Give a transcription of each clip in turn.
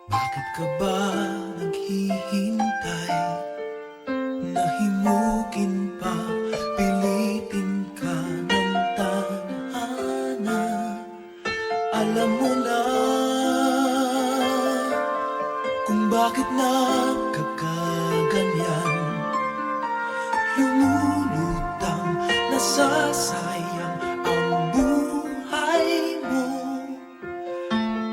Bakit ka ba naghihintay? Nahimukin pa, pilitin ka ng tadhana. Alam mo na kung bakit nagkakaganyan. Lumulutang, nasasayang ang buhay mo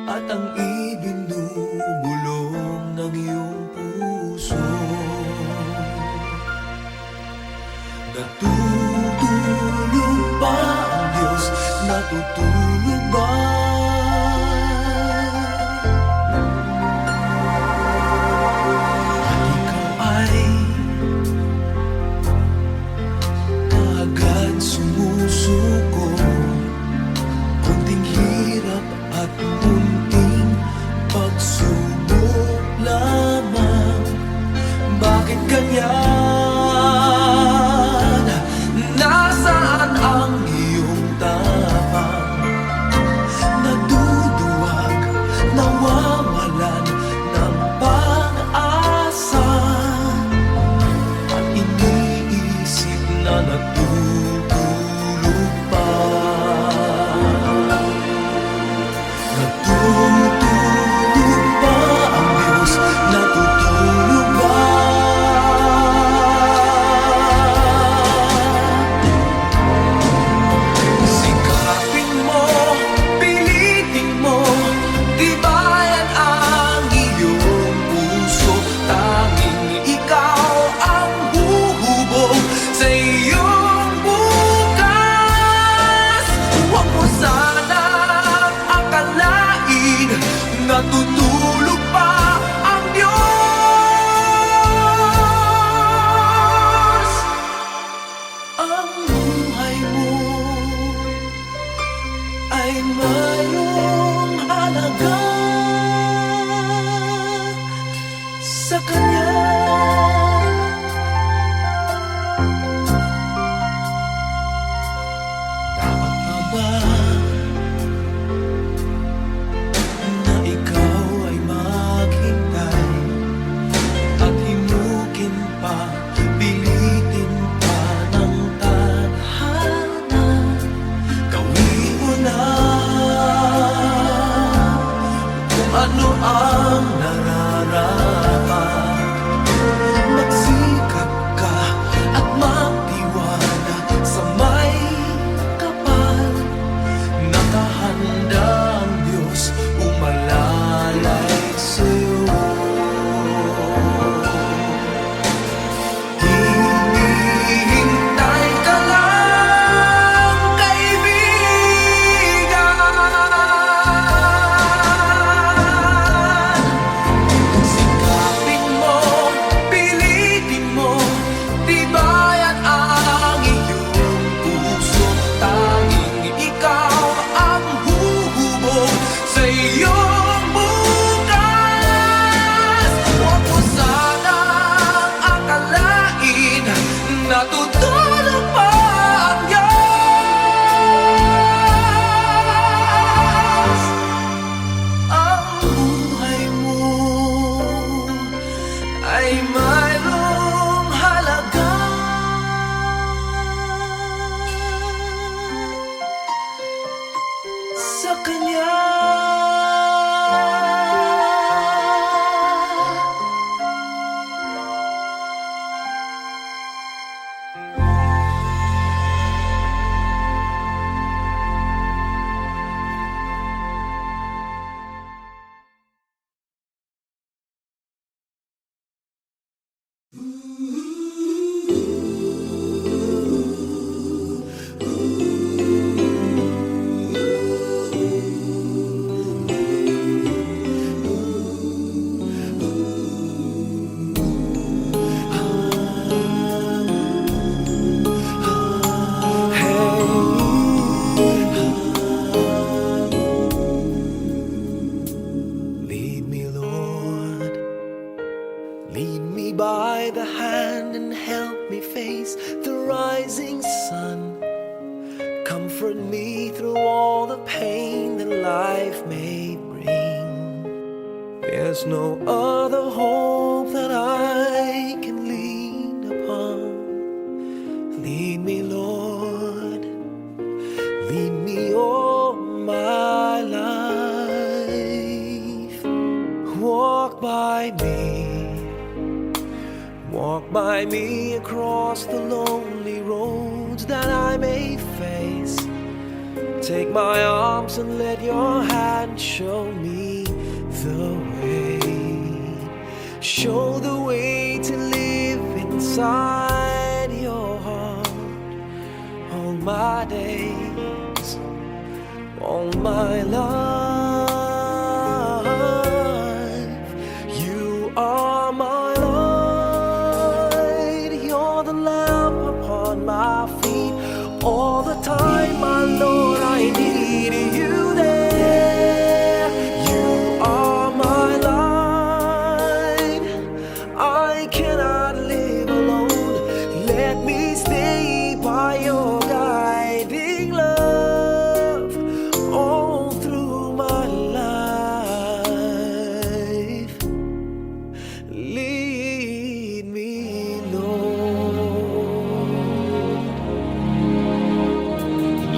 at ang ibinubulong ng iyong puso. Natutulog ba ang Diyos? Natutulog ba? At ikaw ay kaagad sumusuko. Kunting hirap at munting pagsubok lamang. Bakit ganyan? Nasaan ang iyong tapang? Naduduwag, nawawalan ng pag-asa, at iniisip na natutulog pa. Natutulog ba ang Diyos? Natutulog ba? Sikapin mo, pilitin mo, tibayan ang iyong puso. Tanging ikaw ang huhubog sa iyong bukas. Huwag mo sanang akalain natutulog pa ang Diyos. Ang buhay mo ay mayroong halaga sa Kanya. Dapat pa ba na ikaw ay maghintay at himukin pa, pilitin pa ng tadhana? Gawin mo na kung ano ang nararapat. Magsikap ka at magtiwala sa may kapal. Nakahanda ang Diyos umalalay sa'yo. Hinihintay ka lang, kaibigan. Sikapin mo, pilitin mo, tibayan ang iyong puso. Tanging ikaw ang huhubog sa iyong bukas. Huwag mo sanang akalain natutulog pa ang Diyos. Ang buhay mo ay mayroong halaga sa Kanya. Lead me, Lord. Lead me by the hand and help me face the rising sun. Comfort me through all the pain that life may bring. There's There's no other hope that I can lean upon. Lead me, Lord, lead me all my life. Walk by me across the lonely roads that I may face. Take my arms and let your hand show me the way. Show the way to live inside your heart all my days, all my life. You are my light, you're the lamp upon my feet. All the time, my Lord, I need you there. You are my light, I cannot live alone. Let me stay by your guiding love all through my life. Lead me, Lord.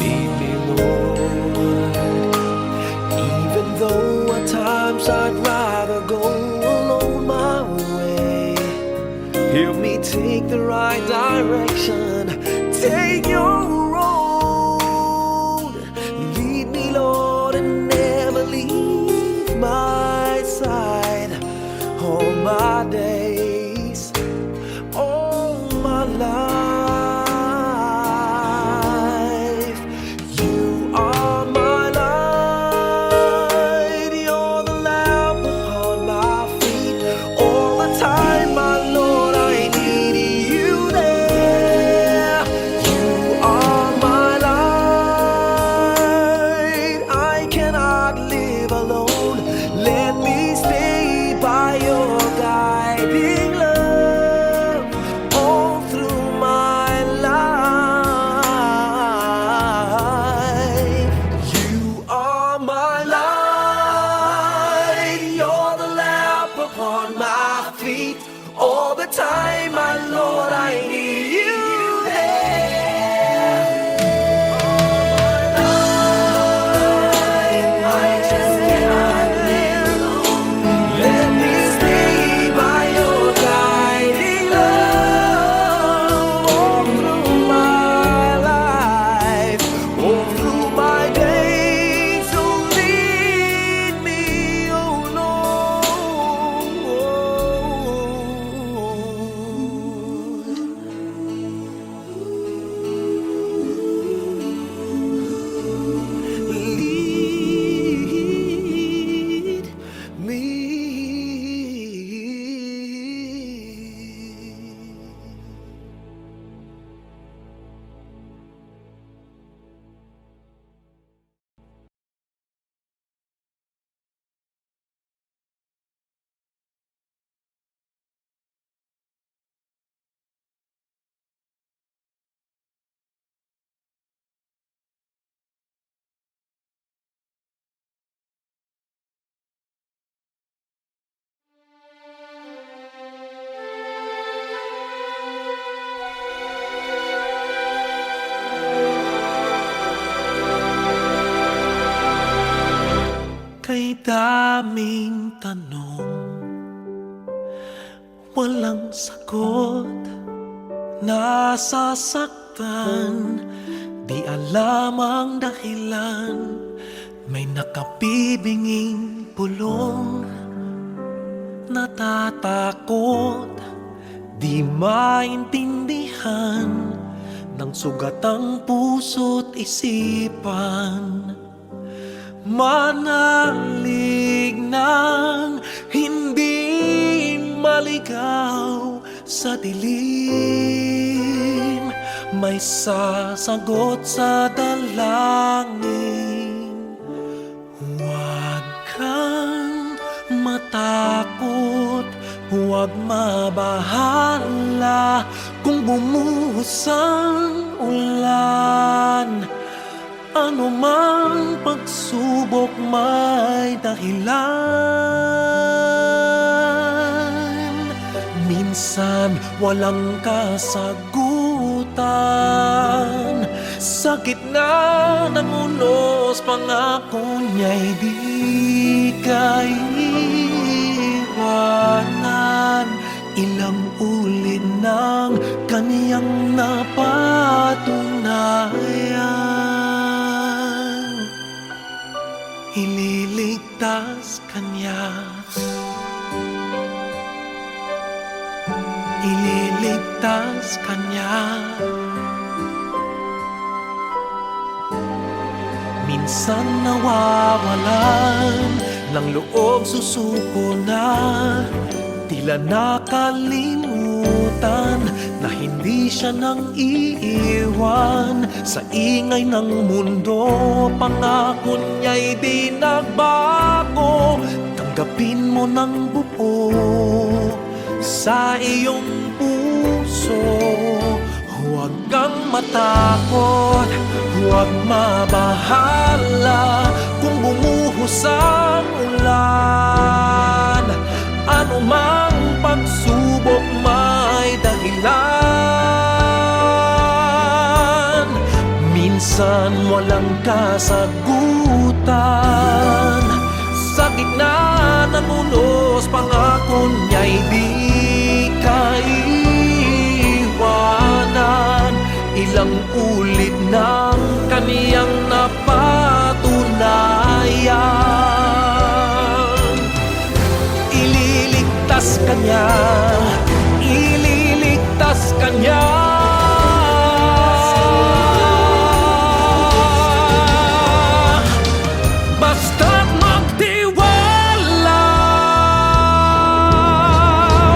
Lead me, Lord. Even though at times I'd rather go alone my way, help me take the right direction. Take your road. Lead me, Lord, and never leave my side. All my days, all my life. You are my light, you're the lamp upon my feet. All the time, my Lord, I need you there. You are my light, I cannot live alone. Let me stay by your guiding love all through my life. You are my light, you're the lamp upon my feet. All the time, my Lord, I need you there. I just cannot live alone. Let me stay by your guiding love all through my life, all through my days. So lead me, oh Lord. Lead me. Kay daming tanong, walang sagot. Nasasaktan, di alam ang dahilan. May nakabibinging pulong, natatakot, di maintindihan ng sugat ang puso't isipan. Manalig ng hindi maligaw sa dilim. May sasagot sa dalangin. Huwag kang matakot, huwag mabahala kung bumuhos ang ulan. Ano mang pagsubok may dahilan. minsan walang kasagutan. Sa gitna ng unos, pangako niya'y di kaiwanan. Ilang ulit ng kaniyang napatunayan. Ililigtas kanya, ililigtas kanya. Minsan nawawalan ng loob, susuko na, tila nakalimutan na hindi siya nang iiwan. Sa ingay ng mundo, pangako niya'y di nagbago. Tanggapin mo ng buo sa iyong puso. Huwag kang matakot, huwag mabahala kung bumuhos ang ulan. Ano mang pagsubok may dahilan. Minsan walang kasagutan. Sa gitna ng unos, pangako niya'y di kaiwanan. Ilang ulit ng kaniyang napatunayan. Ililigtas kanya, ililigtas kanya. Basta't magtiwala,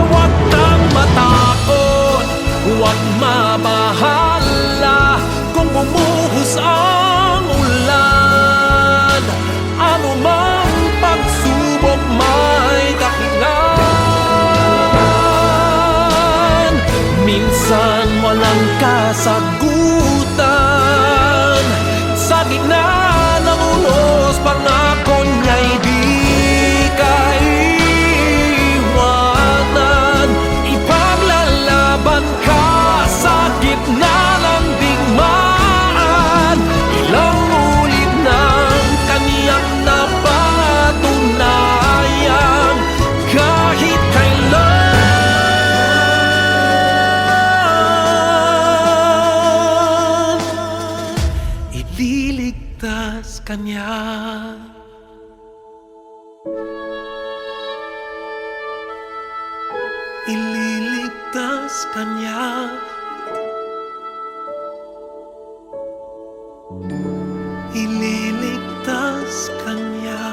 huwag kang matakot, huwag mabahala kung bumuhos ang ulan. Ano mang pagsubok may dahilan. Minsan walang kasagutan. Sa gitna ng unos, pangako niya'y di kaiwanan. Ipaglalaban ka sa gitna ng digmaan. Ilang ulit ng kaniyang napatunayan. Kahit kailan, ililigtas kanya. Ililigtas kanya. Ililigtas kanya.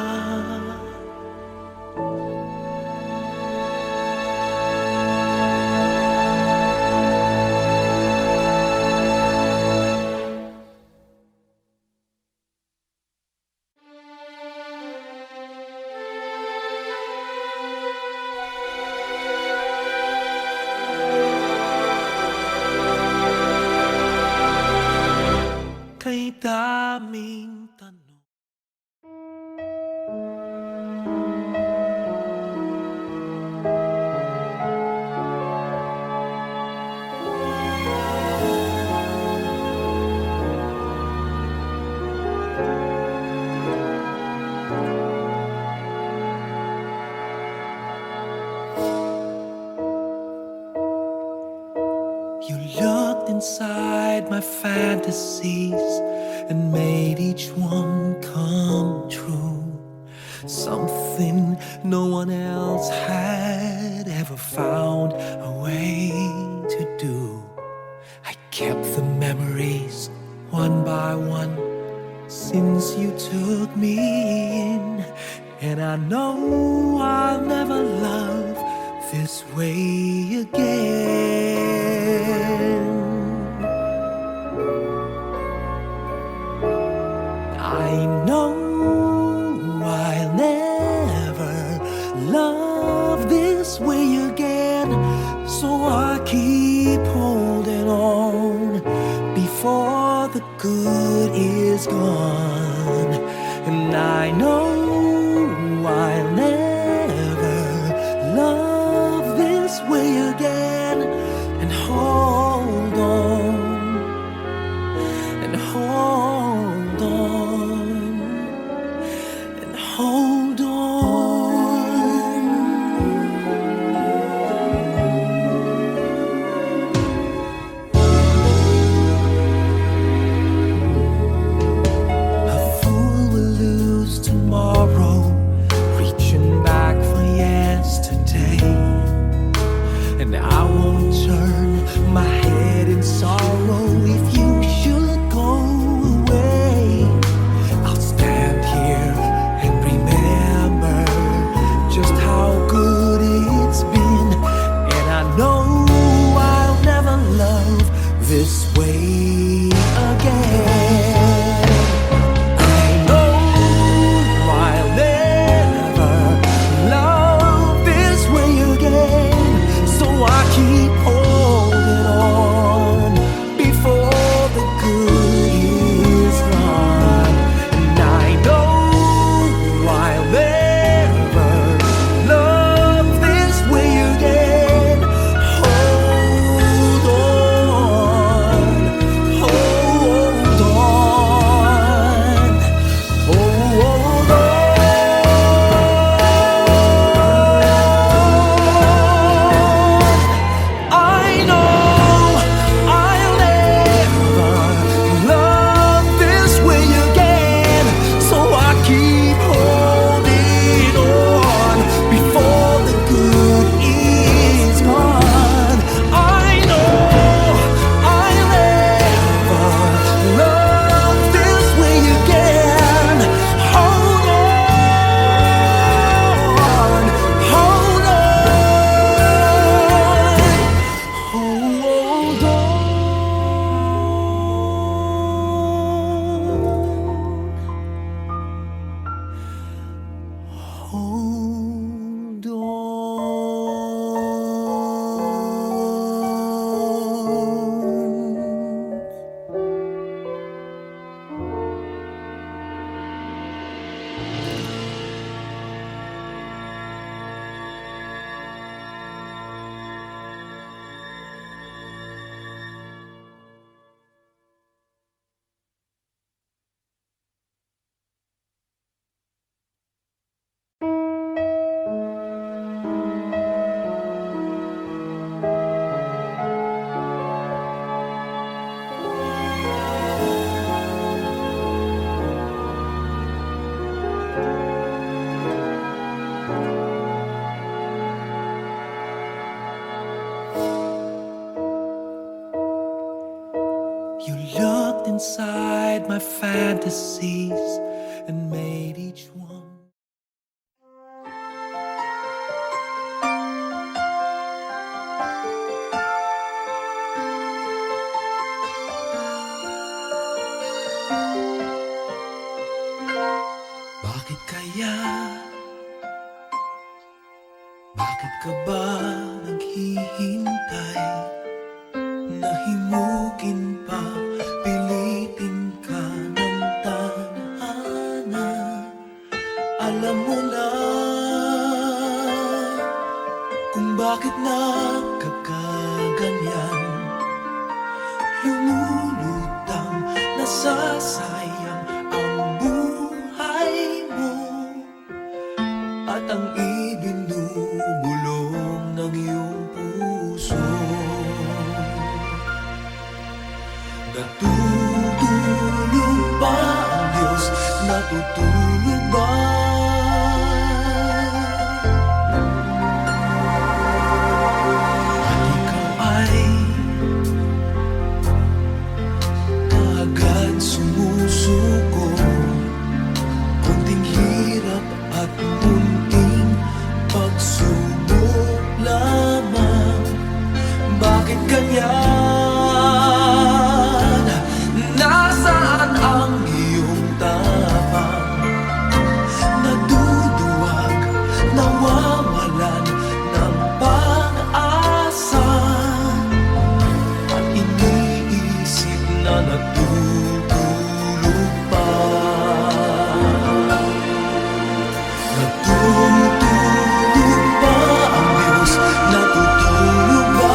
Kay daming tanong. You looked inside my fantasies and made each one come true. Something no one else had ever found a way to do. I kept the memories one by one since you took me in, and I know I'll never love this way again. I know I'll never love this way again, so I keep holding on before the good is gone. And I know I'll never love this way again. hold on. You looked inside my fantasies and made each one. Bakit kaya? Bakit ka ba naghihintay? Nahimukin pa, pilitin ka ng tadhana. Alam mo na kung bakit nagkakaganyan. Lumulutang, nasasayang ang buhay mo at ang ibinubulong ng iyong puso. Natutulog ba ang Diyos? Natutulog ba? At ikaw ay kaagad sumusuko. Konting hirap at munting pagsubok lamang. Bakit ganyan? Nasaan ang iyong tapang? Naduduwag, nawawalan ng pag-asa. At iniisip na natutulog pa. Natutulog ba ang Diyos? Natutulog ba?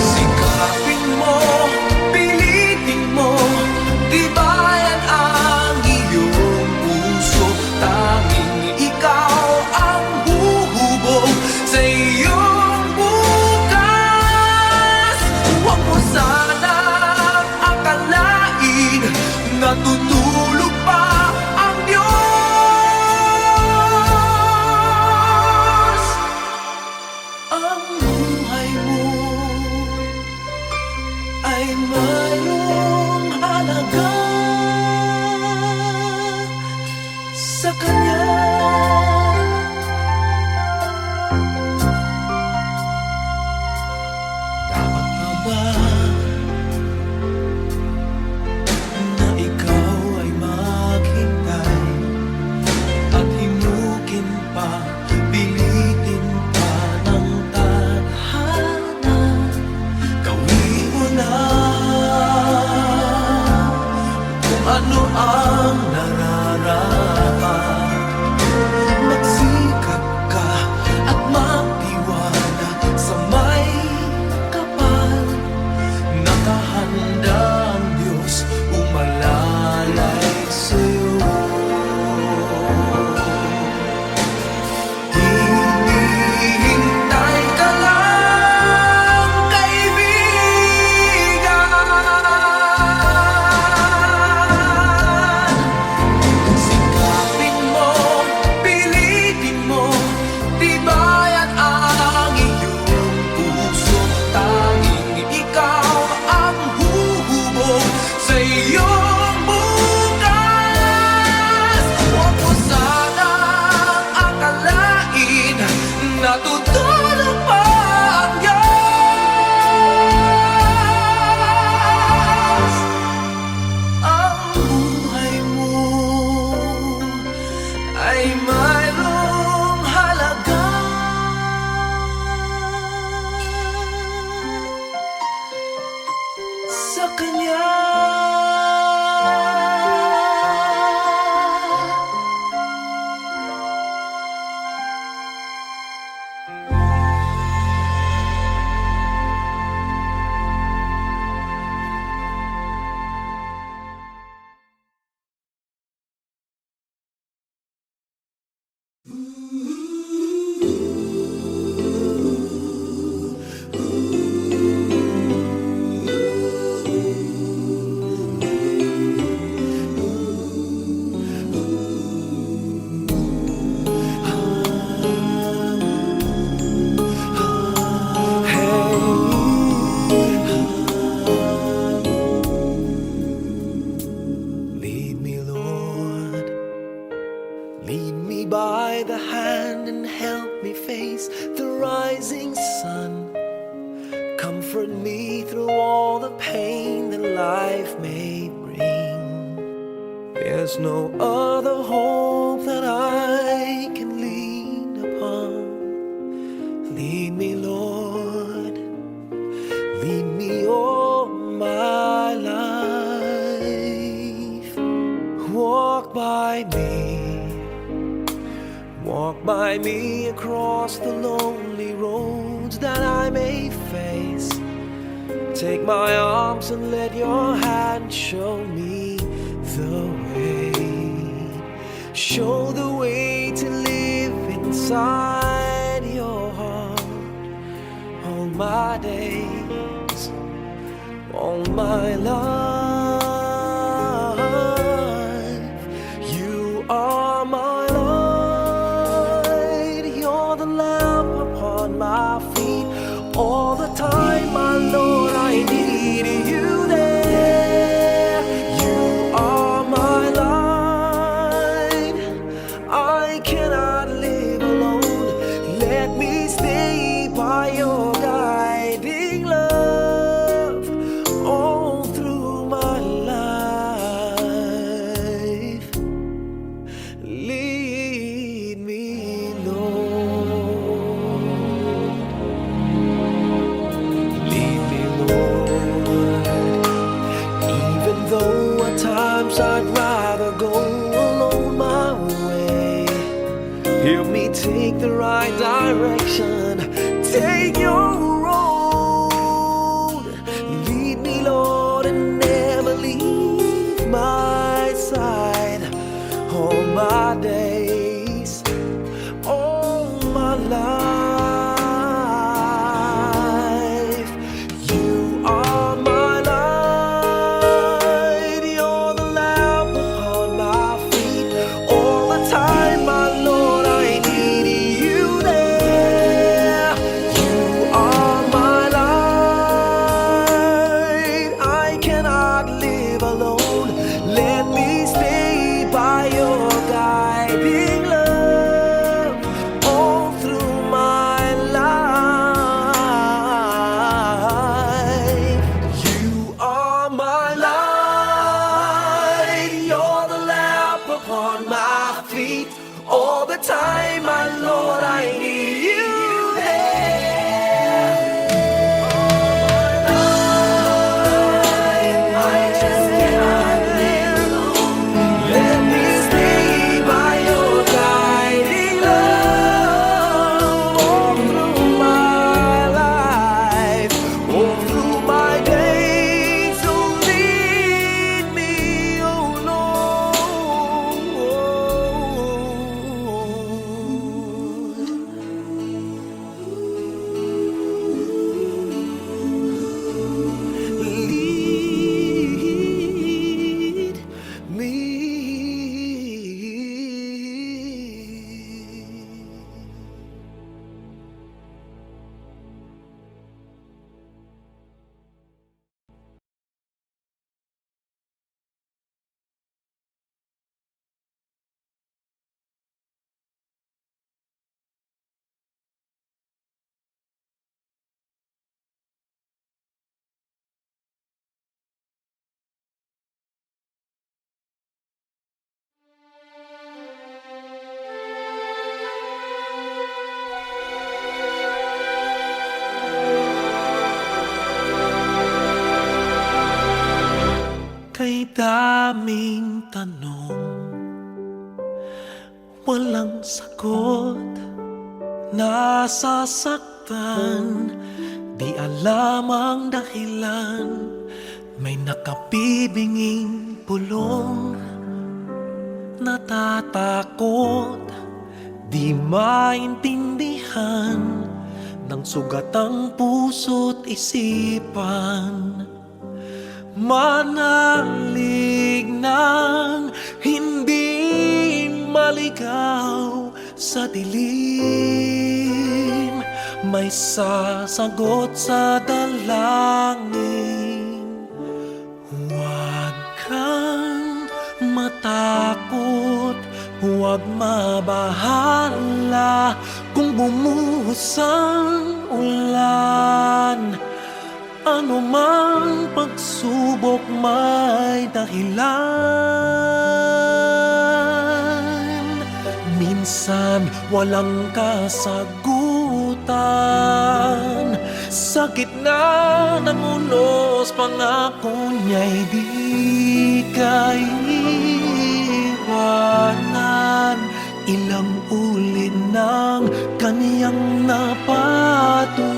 Sikapin mo, pilitin mo, tibayan ang iyong puso. Tanging ikaw ang huhubog sa iyong bukas. Huwag mo sanang akalain natutulog pa ang Diyos. Ang buhay mo ay mayroong halaga sa Kanya. Dapat pa ba na ikaw ay maghintay at himukin pa, pilitin pa ng tadhana? Gawin mo na kung ano ang nararapat. Magsikap ka at magtiwala sa may kapal. Nakahanda ang Diyos umalalay sa'yo. Hinihintay ka lang, kaibigan. by the hand and help me face the rising sun. Comfort me through all the pain that life may bring. There's no other hope that I can lean upon. Lead me, Lord, lead me all my life. Walk by me across the lonely roads that I may face. Take my arms and let your hand show me the way. Show the way to live inside your heart all my days, all my life. You are my light, you're the lamp upon my feet. All the time, my Lord, I need you there. You are my light, I cannot live alone. Let me stay by your guiding love all through my life. Lead me, Lord. Lead me, Lord. Even though at times I'd rather go alone my way, help me take the right direction. Take your road. Lead me, Lord, and never leave my side. All my days, all my life. You are my light, you're the lamp upon my feet. All the time, my Lord, I need you there. You are my light, I cannot live alone. Let me stay by your guiding love all through my life. You are my light, you're the lamp upon my feet. All the time, my Lord, I need you there. I just cannot live alone. Let me stay by your guiding love all through my life, all through my days. So lead me, oh Lord. Lead me. Kay daming tanong, walang sagot. Nasasaktan, di alam ang dahilan. May nakabibinging pulong, natatakot, di maintindihan ng sugat ang puso't isipan. Manalig ng hindi maligaw sa dilim. May sasagot sa dalangin. Huwag kang matakot, huwag Huwag mabahala kung bumuhos ang ulan. Ano mang pagsubok may dahilan. Minsan walang kasagutan. Sa gitna ng unos, pangako niya'y di kaiwanan. Ilang ulit ng kaniyang napatunayan.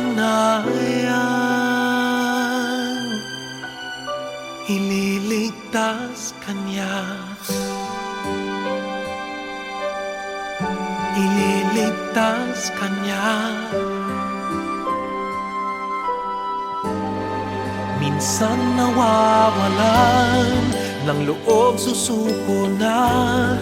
Ililigtas kanya, ililigtas kanya. Minsan nawawalan ng loob, susuko na.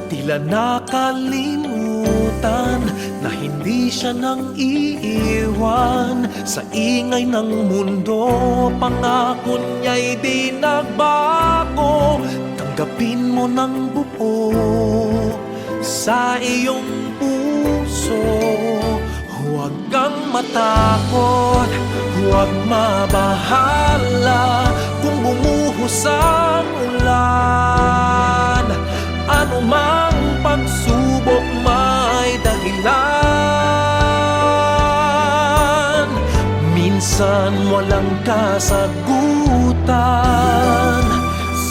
Tila nakalimutan na hindi siya nang iiwan. Sa ingay ng mundo, pangako niya'y di nagbago. Tanggapin mo ng buo sa iyong puso. Huwag kang matakot, huwag mabahala kung bumuhos ang ulan. Ano mang pagsubok may dahilan. Minsan walang kasagutan.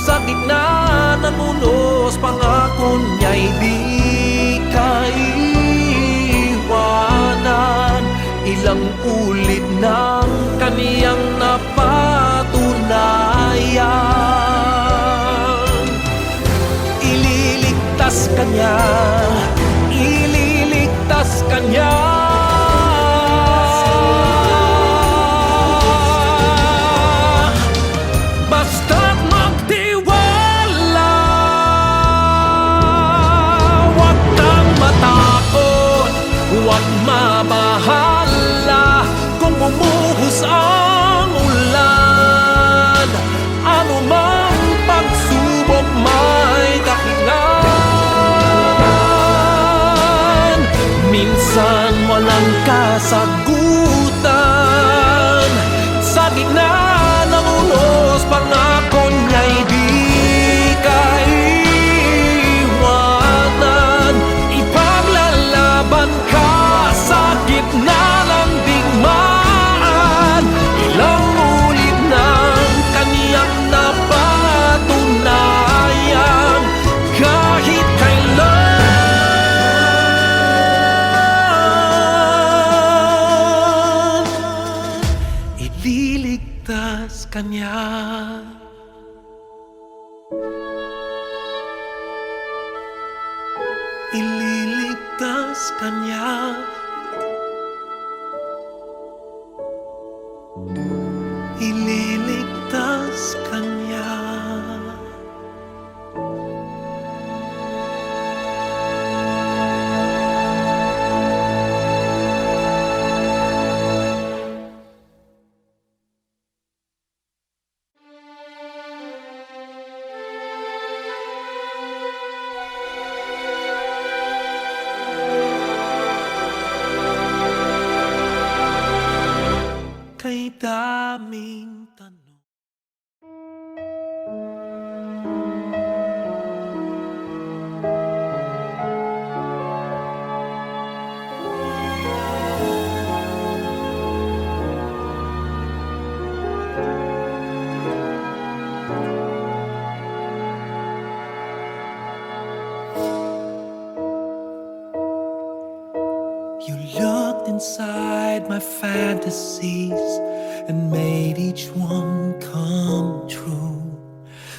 Sa gitna ng unos, pangako niya'y di kaiwanan. Ilang ulit ng kaniyang napatunayan. Ililigtas kanya, ililigtas kanya. Basta't magtiwala, huwag kang matakot, huwag mabahala kung bumuhos ang ulan. Ano mang pagsubok may dahilan. Minsan walang kasagutan. Sa gitna ng unos, pangako niya'y di kaiwanan. Ipaglalaban ka sa gitna ng digmaan. Ilang ulit ng kaniyang napatunayan. Kahit kailan, ililigtas kanya. Ililigtas kanya. Ililigtas kanya. Kay daming tanong. You looked inside my fantasies and made each one come true.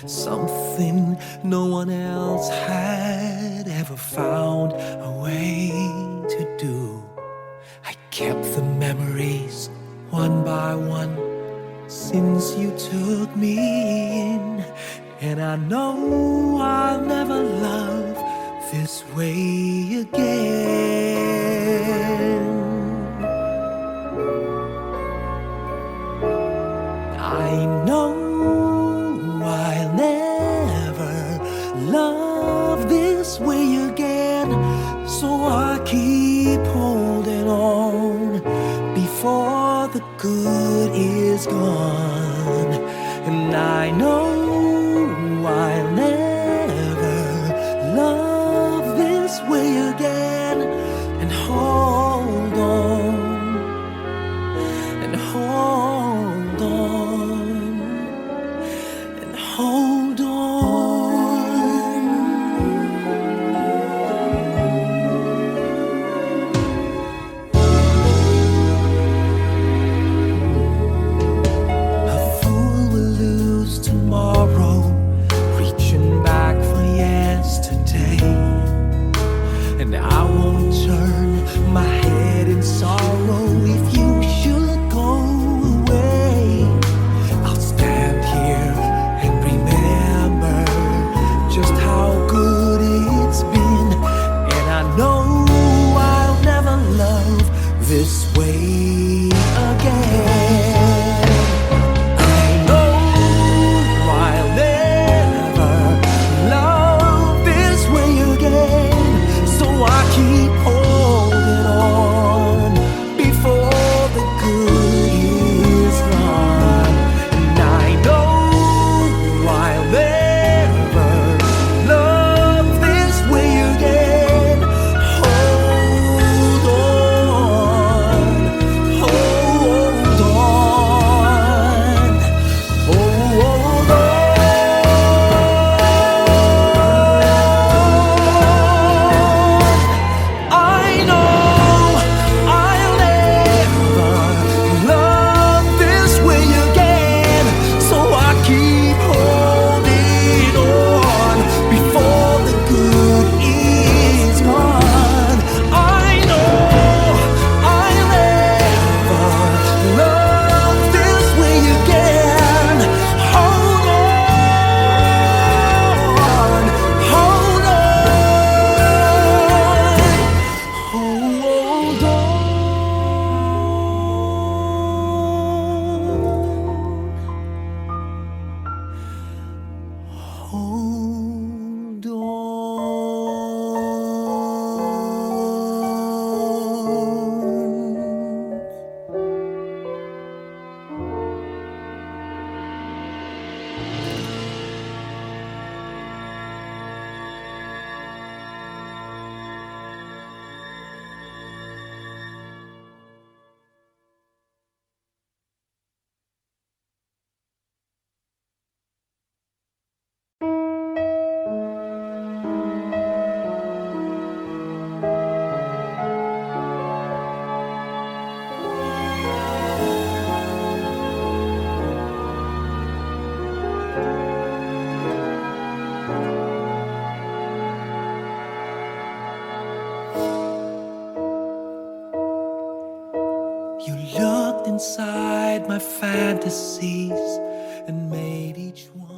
Something no one else had ever found a way to do. I kept the memories one by one since you took me in, and I know I'll never love this way again. I know I'll never love this way again. is gone, and I know I'll never love this way again. And hold on, and hold on, and hold on. A fool will lose tomorrow, reaching back for yesterday. And I won't turn my head in sorrow if you should go away. I'll stand here and remember just how good it's been. And I know I'll never love this way again. I know I'll never love this way again. So I keep holding on before the good is gone. And I know I'll never love this way again. Hold on, hold on, hold on. I know I'll never love this way again. So I keep holding on before the good is gone. I know I'll never love this way again. Hold on, hold on, hold on. Hold on. You looked inside my fantasies and made each one.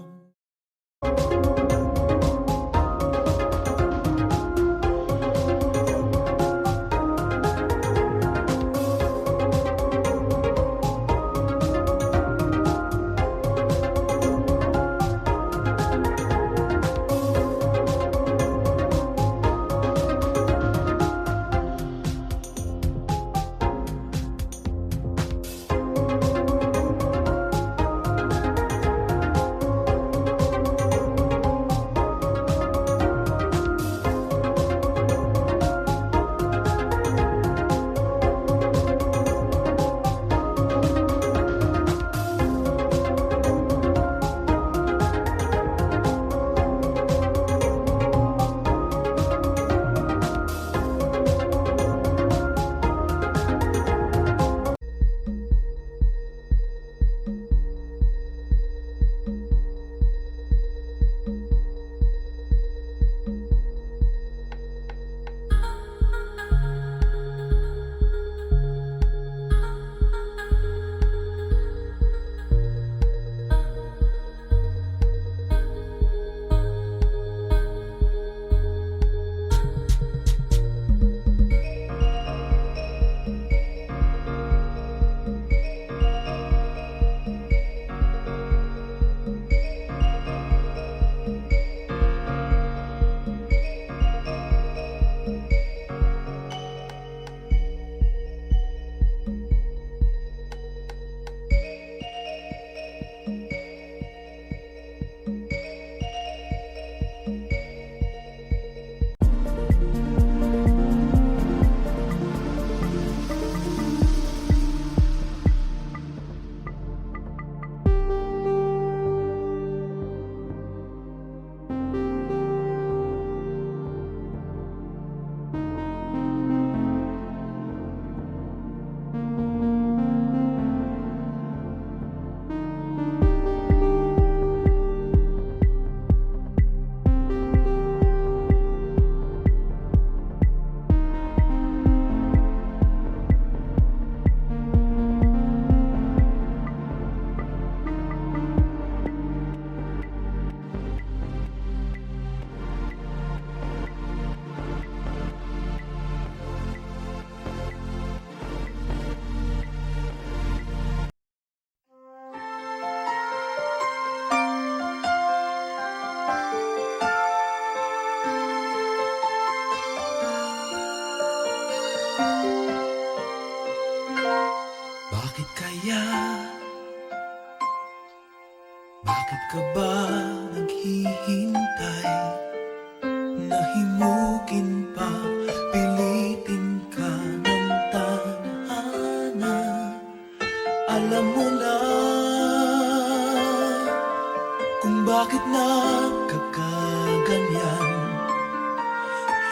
nagkakaganyan,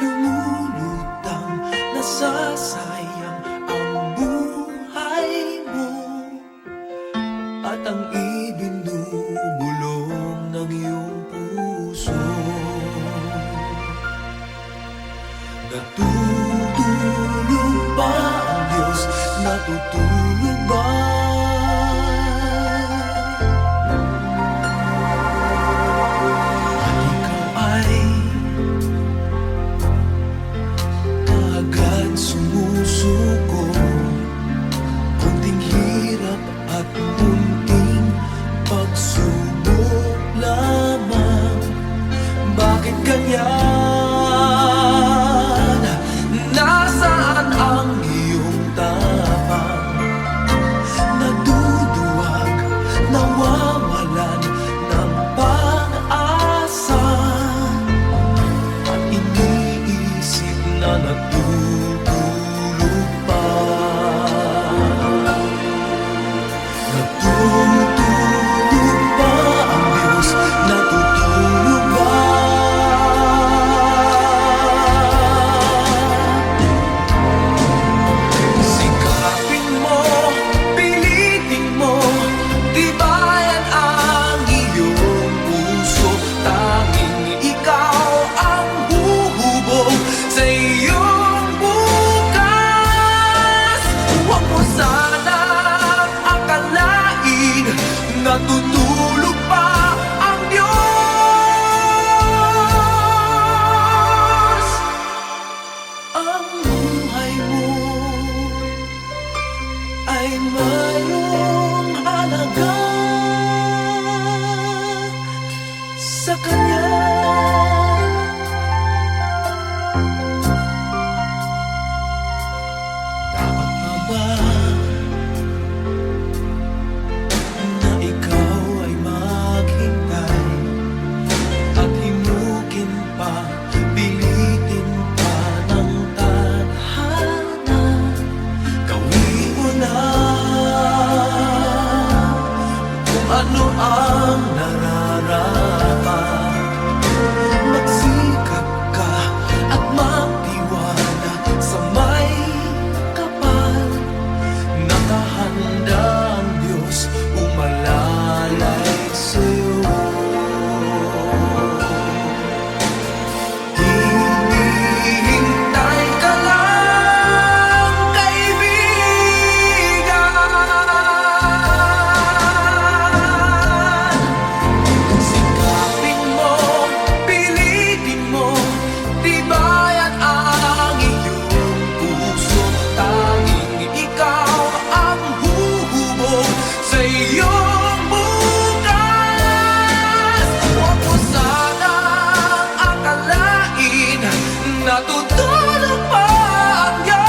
lumulutang nasasayang ang buhay mo at ang ibinubulong ng iyong puso. Natutulog ba ang Diyos? Natutulog ba? At ikaw ay agad sumusuko, kunting hirap at munting pagsubok lamang. Bakit ganyan? Nasaan ang iyong tapang? Naduduwag, nawawalan ng pag-asa, at iniisip na natutulog pa. Natutulog ba ang Diyos? Natutulog ba? Sikapin mo, pilitin mo, tibayan ang iyong puso. Tanging ikaw ang huhubog sa iyong bukas. Huwag mo sanang akalain natutulog pa ang Diyos. Ang buhay mo ay mayroong halaga sa Kanya. Dapat pa ba na ikaw ay maghintay at himukin pa, pilitin pa ng tadhana? Gawin mo na kung ano ang nararapat. Magsikap ka at magtiwala sa may kapal. Nakahanda ang Diyos umalalay sa'yo. Hinihintay ka lang, kaibigan. Sikapin mo, pilitin mo, tibayan ang iyong puso. Tanging ikaw ang huhubog sa iyong bukas. Huwag mo sanang akalain natutulog pa ang Diyos.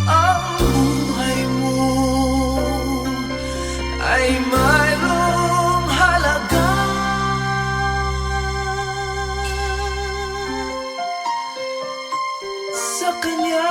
Ang buhay mo ay mayroong halaga sa Kanya.